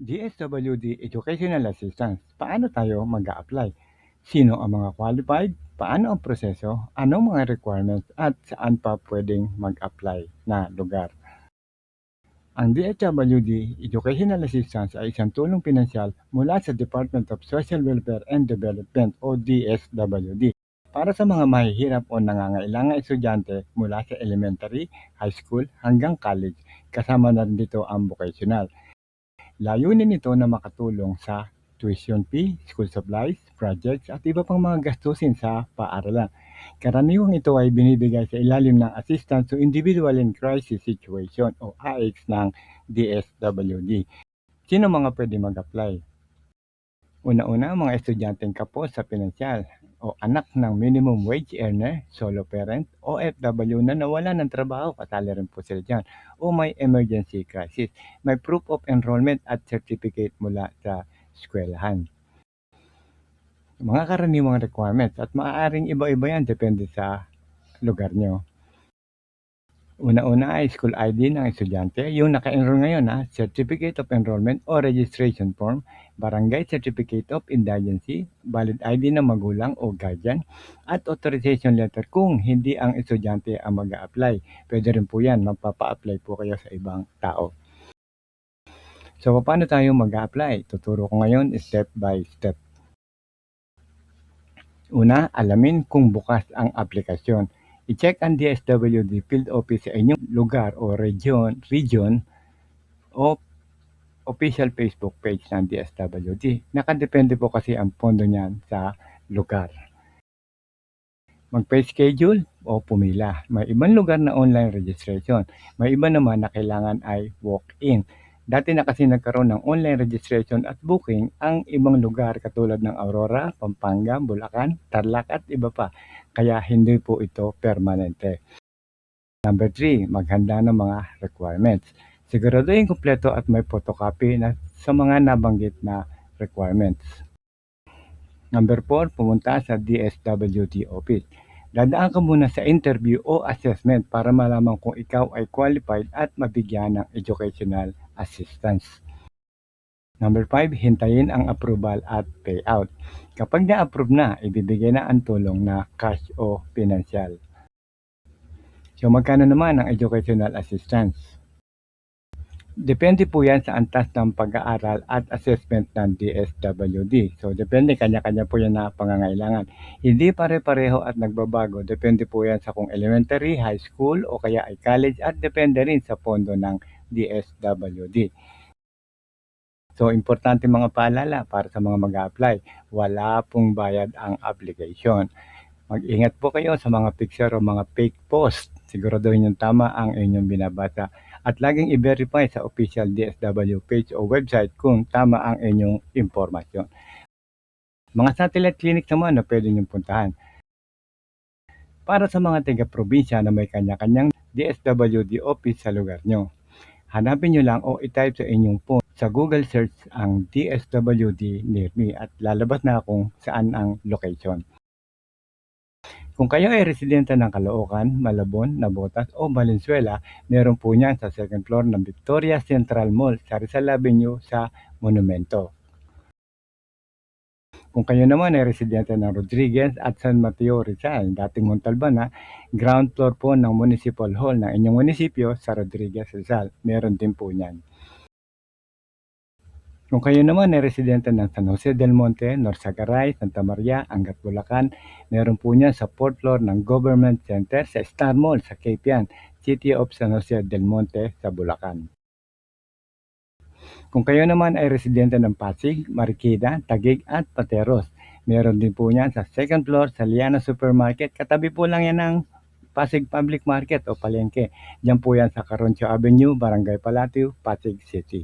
DSWD Educational Assistance. Paano tayo mag-a-apply? Sino ang mga qualified? Paano ang proseso? Anong mga requirements? At saan pa pwedeng mag-apply na lugar? Ang DSWD Educational Assistance ay isang tulong pinansyal mula sa Department of Social Welfare and Development o DSWD para sa mga mahihirap o nangangailangang estudyante mula sa elementary, high school hanggang college. Kasama na rin dito ang vocational. Layunin nito na makatulong sa tuition fee, school supplies, projects at iba pang mga gastusin sa paaralan. Karaniwang ito ay binibigay sa ilalim ng Assistance to Individual in Crisis Situation o AICS ng DSWD. Sino mga pwede mag-apply? Una-una, mga estudyanteng kapos sa pinansyal o anak ng minimum wage earner, solo parent, OFW na nawala ng trabaho, kasali rin po sila dyan, o may emergency crisis, may proof of enrollment at certificate mula sa eskwelahan. Mga karaniwang requirements at maaaring iba-iba yan depende sa lugar nyo. Una-una ay school ID ng estudyante, yung naka-enroll ngayon Certificate of Enrollment o Registration Form, Barangay Certificate of Indigency, valid ID ng magulang o guardian, at authorization letter kung hindi ang estudyante ang mag-a-apply. Pwede rin po yan, magpapa-apply po kayo sa ibang tao. So, paano tayo mag-a-apply? Tuturo ko ngayon step by step. Una, alamin kung bukas ang aplikasyon. I-check ang DSWD field office sa inyong lugar o region o official Facebook page ng DSWD. Nakadepende po kasi ang pondo niyan sa lugar. Mag-schedule o pumila. May ibang lugar na online registration. May iba naman na kailangan ay walk-in. Dati na kasi nagkaroon ng online registration at booking ang ibang lugar katulad ng Aurora, Pampanga, Bulacan, Tarlac at iba pa. Kaya hindi po ito permanente. Number 3, maghanda ng mga requirements. Siguraduhin kumpleto at may photocopy na sa mga nabanggit na requirements. Number 4, pumunta sa DSWD office. Dadaan ka muna sa interview o assessment para malaman kung ikaw ay qualified at mabigyan ng educational assistance. Number 5, hintayin ang approval at payout. Kapag na-approve na, ibibigay na ang tulong na cash o pinansyal. So magkano naman ang educational assistance? Depende po yan sa antas ng pag-aaral at assessment ng DSWD. So depende, kanya-kanya po yan na pangangailangan. Hindi pare-pareho at nagbabago. Depende po yan sa kung elementary, high school o kaya ay college at depende rin sa pondo ng DSWD. So importante mga paalala para sa mga mag-a-apply. Wala pong bayad ang application. Mag-ingat po kayo sa mga picture o mga fake post. Siguraduhin yung tama ang inyong binabasa. At laging i-verify sa official DSW page o website kung tama ang inyong impormasyon. Mga satellite clinic naman na pwede niyong puntahan. Para sa mga taga-probinsya na may kanya-kanyang DSWD office sa lugar nyo, hanapin nyo lang o i-type sa inyong phone sa Google search ang DSWD near me at lalabas na kung saan ang location. Kung kayo ay residente ng Caloocan, Malabon, Navotas o Valenzuela, meron po niyan sa second floor ng Victoria Central Mall sa Rizal Avenue sa Monumento. Kung kayo naman ay residente ng Rodriguez at San Mateo Rizal, dating Montalban, ground floor po ng Municipal Hall ng inyong munisipyo sa Rodriguez Rizal, meron din po niyan. Kung kayo naman ay residente ng San Jose del Monte, Norsagaray, Santa Maria, Angat, Bulacan, meron po niyan sa 4th floor ng Government Center sa Star Mall sa Capian, City of San Jose del Monte sa Bulacan. Kung kayo naman ay residente ng Pasig, Marikina, Taguig at Pateros, meron din po niyan sa 2nd floor sa Liana Supermarket. Katabi po lang yan ng Pasig Public Market o Palengke. Diyan po yan sa Caroncio Avenue, Barangay Palatio, Pasig City.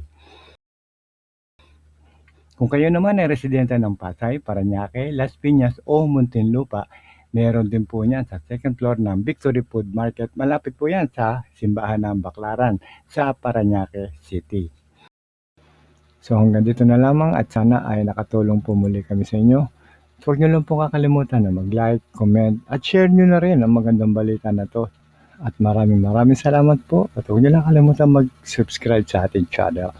Kung kayo naman ay residente ng Pasay, Parañaque, Las Piñas o Muntinlupa, meron din po yan sa 2nd floor ng Victory Food Market. Malapit po yan sa Simbahan ng Baclaran sa Parañaque City. So hanggang dito na lamang at sana ay nakatulong po muli kami sa inyo. Huwag nyo lang po kakalimutan na mag-like, comment at share nyo na rin ang magandang balita na to. At maraming salamat po at huwag nyo lang kalimutan mag-subscribe sa ating channel.